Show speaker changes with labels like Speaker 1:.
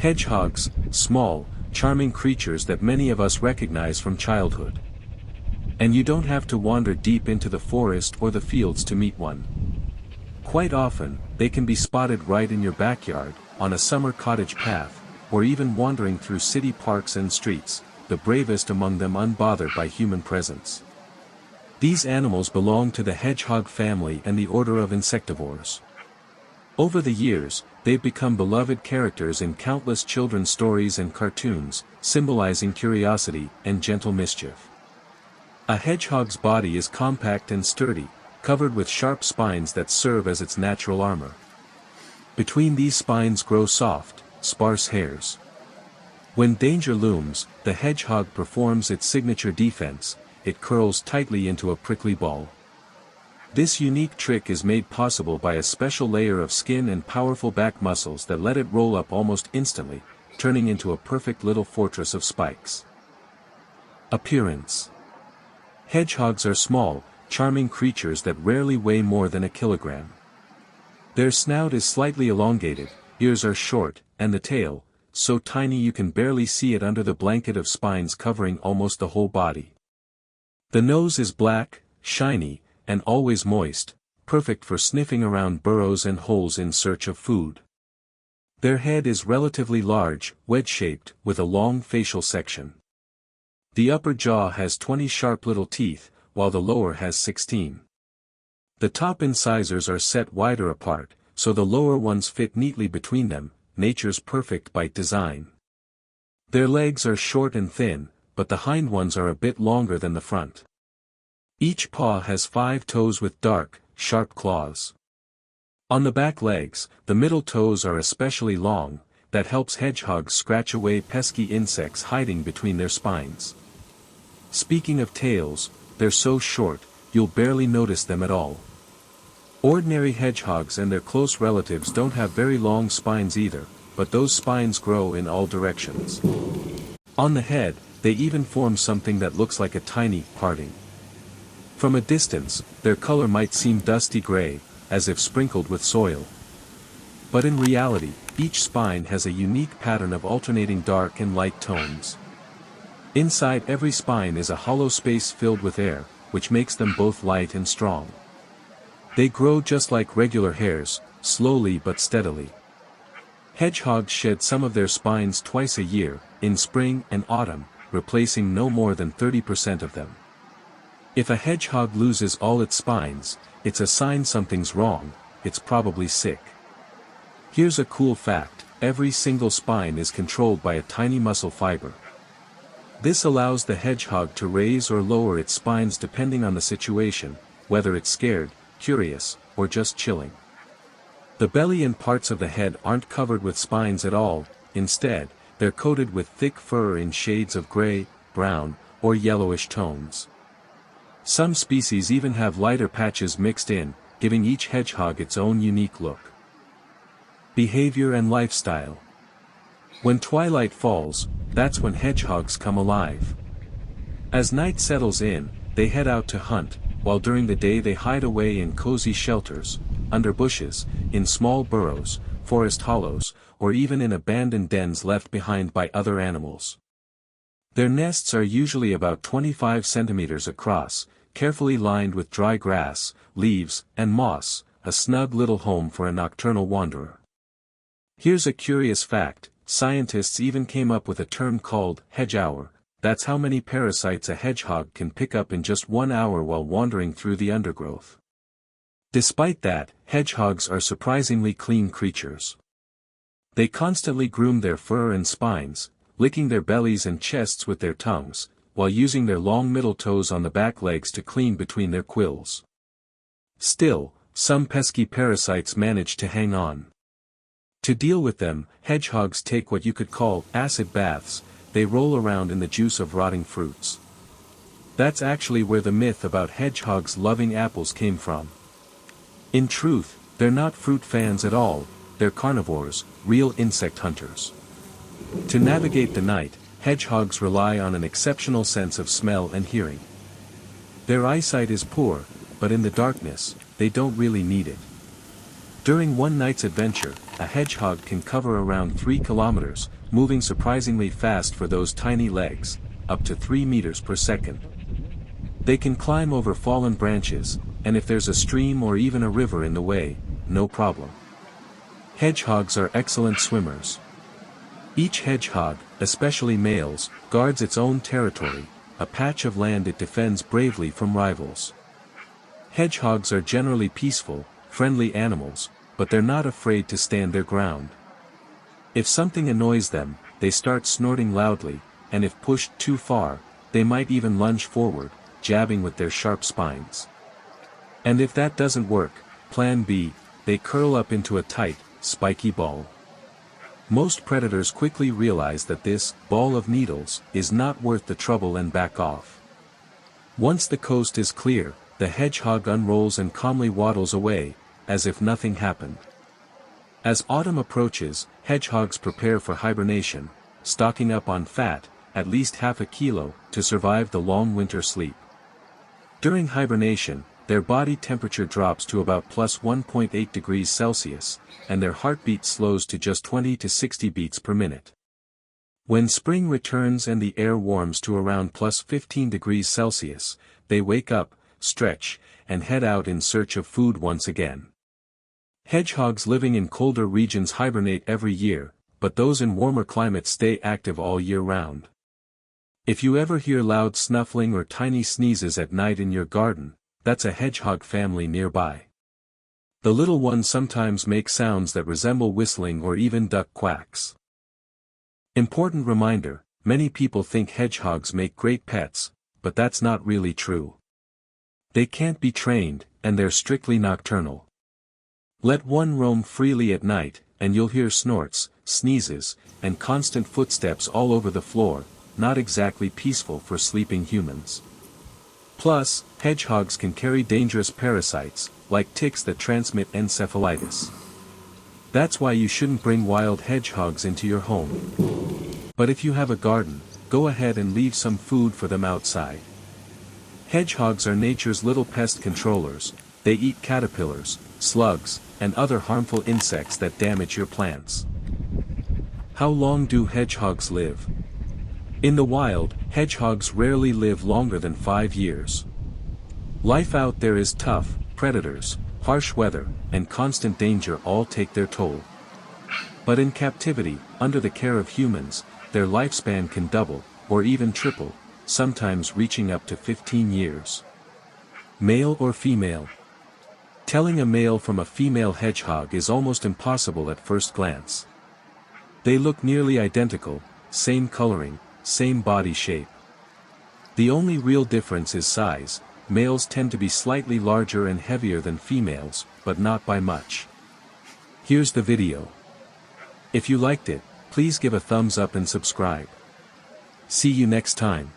Speaker 1: Hedgehogs, small, charming creatures that many of us recognize from childhood. And you don't have to wander deep into the forest or the fields to meet one. Quite often, they can be spotted right in your backyard, on a summer cottage path, or even wandering through city parks and streets, the bravest among them unbothered by human presence. These animals belong to the hedgehog family and the order of insectivores. Over the years, they've become beloved characters in countless children's stories and cartoons, symbolizing curiosity and gentle mischief. A hedgehog's body is compact and sturdy, covered with sharp spines that serve as its natural armor. Between these spines grow soft, sparse hairs. When danger looms, the hedgehog performs its signature defense, it curls tightly into a prickly ball. This unique trick is made possible by a special layer of skin and powerful back muscles that let it roll up almost instantly, turning into a perfect little fortress of spikes. Appearance. Hedgehogs are small, charming creatures that rarely weigh more than a kilogram. Their snout is slightly elongated, ears are short, and the tail, so tiny you can barely see it under the blanket of spines covering almost the whole body. The nose is black, shiny, and always moist, perfect for sniffing around burrows and holes in search of food. Their head is relatively large, wedge-shaped, with a long facial section. The upper jaw has 20 sharp little teeth, while the lower has 16. The top incisors are set wider apart, so the lower ones fit neatly between them, nature's perfect bite design. Their legs are short and thin, but the hind ones are a bit longer than the front. Each paw has 5 toes with dark, sharp claws. On the back legs, the middle toes are especially long, that helps hedgehogs scratch away pesky insects hiding between their spines. Speaking of tails, they're so short, you'll barely notice them at all. Ordinary hedgehogs and their close relatives don't have very long spines either, but those spines grow in all directions. On the head, they even form something that looks like a tiny parting. From a distance, their color might seem dusty gray, as if sprinkled with soil. But in reality, each spine has a unique pattern of alternating dark and light tones. Inside every spine is a hollow space filled with air, which makes them both light and strong. They grow just like regular hairs, slowly but steadily. Hedgehogs shed some of their spines twice a year, in spring and autumn, replacing no more than 30% of them. If a hedgehog loses all its spines, it's a sign something's wrong, it's probably sick. Here's a cool fact: every single spine is controlled by a tiny muscle fiber. This allows the hedgehog to raise or lower its spines depending on the situation, whether it's scared, curious, or just chilling. The belly and parts of the head aren't covered with spines at all, instead, they're coated with thick fur in shades of gray, brown, or yellowish tones. Some species even have lighter patches mixed in, giving each hedgehog its own unique look. Behavior and lifestyle. When twilight falls, that's when hedgehogs come alive. As night settles in, they head out to hunt, while during the day they hide away in cozy shelters, under bushes, in small burrows, forest hollows, or even in abandoned dens left behind by other animals. Their nests are usually about 25 centimeters across, carefully lined with dry grass, leaves, and moss, a snug little home for a nocturnal wanderer. Here's a curious fact: scientists even came up with a term called hedge hour. That's how many parasites a hedgehog can pick up in just 1 hour while wandering through the undergrowth. Despite that, hedgehogs are surprisingly clean creatures. They constantly groom their fur and spines, licking their bellies and chests with their tongues, while using their long middle toes on the back legs to clean between their quills. Still, some pesky parasites manage to hang on. To deal with them, hedgehogs take what you could call acid baths. They roll around in the juice of rotting fruits. That's actually where the myth about hedgehogs loving apples came from. In truth, they're not fruit fans at all, they're carnivores, real insect hunters. To navigate the night, hedgehogs rely on an exceptional sense of smell and hearing. Their eyesight is poor, but in the darkness, they don't really need it. During one night's adventure, a hedgehog can cover around 3 kilometers, moving surprisingly fast for those tiny legs, up to 3 meters per second. They can climb over fallen branches, and if there's a stream or even a river in the way, no problem. Hedgehogs are excellent swimmers. Each hedgehog, especially males, guards its own territory, a patch of land it defends bravely from rivals. Hedgehogs are generally peaceful, friendly animals, but they're not afraid to stand their ground. If something annoys them, they start snorting loudly, and if pushed too far, they might even lunge forward, jabbing with their sharp spines. And if that doesn't work, plan B, they curl up into a tight, spiky ball. Most predators quickly realize that this ball of needles is not worth the trouble and back off. Once the coast is clear, the hedgehog unrolls and calmly waddles away, as if nothing happened. As autumn approaches, hedgehogs prepare for hibernation, stocking up on fat, at least half a kilo, to survive the long winter sleep. During hibernation, their body temperature drops to about plus 1.8 degrees Celsius, and their heartbeat slows to just 20 to 60 beats per minute. When spring returns and the air warms to around plus 15 degrees Celsius, they wake up, stretch, and head out in search of food once again. Hedgehogs living in colder regions hibernate every year, but those in warmer climates stay active all year round. If you ever hear loud snuffling or tiny sneezes at night in your garden, that's a hedgehog family nearby. The little ones sometimes make sounds that resemble whistling or even duck quacks. Important reminder, many people think hedgehogs make great pets, but that's not really true. They can't be trained, and they're strictly nocturnal. Let one roam freely at night, and you'll hear snorts, sneezes, and constant footsteps all over the floor, not exactly peaceful for sleeping humans. Plus, hedgehogs can carry dangerous parasites, like ticks that transmit encephalitis. That's why you shouldn't bring wild hedgehogs into your home. But if you have a garden, go ahead and leave some food for them outside. Hedgehogs are nature's little pest controllers. They eat caterpillars, slugs, and other harmful insects that damage your plants. How long do hedgehogs live? In the wild, hedgehogs rarely live longer than 5 years. Life out there is tough, predators, harsh weather, and constant danger all take their toll. But in captivity, under the care of humans, their lifespan can double, or even triple, sometimes reaching up to 15 years. Male or female? Telling a male from a female hedgehog is almost impossible at first glance. They look nearly identical, same coloring, same body shape. The only real difference is size. Males tend to be slightly larger and heavier than females, but not by much. Here's the video. If you liked it, please give a thumbs up and subscribe. See you next time.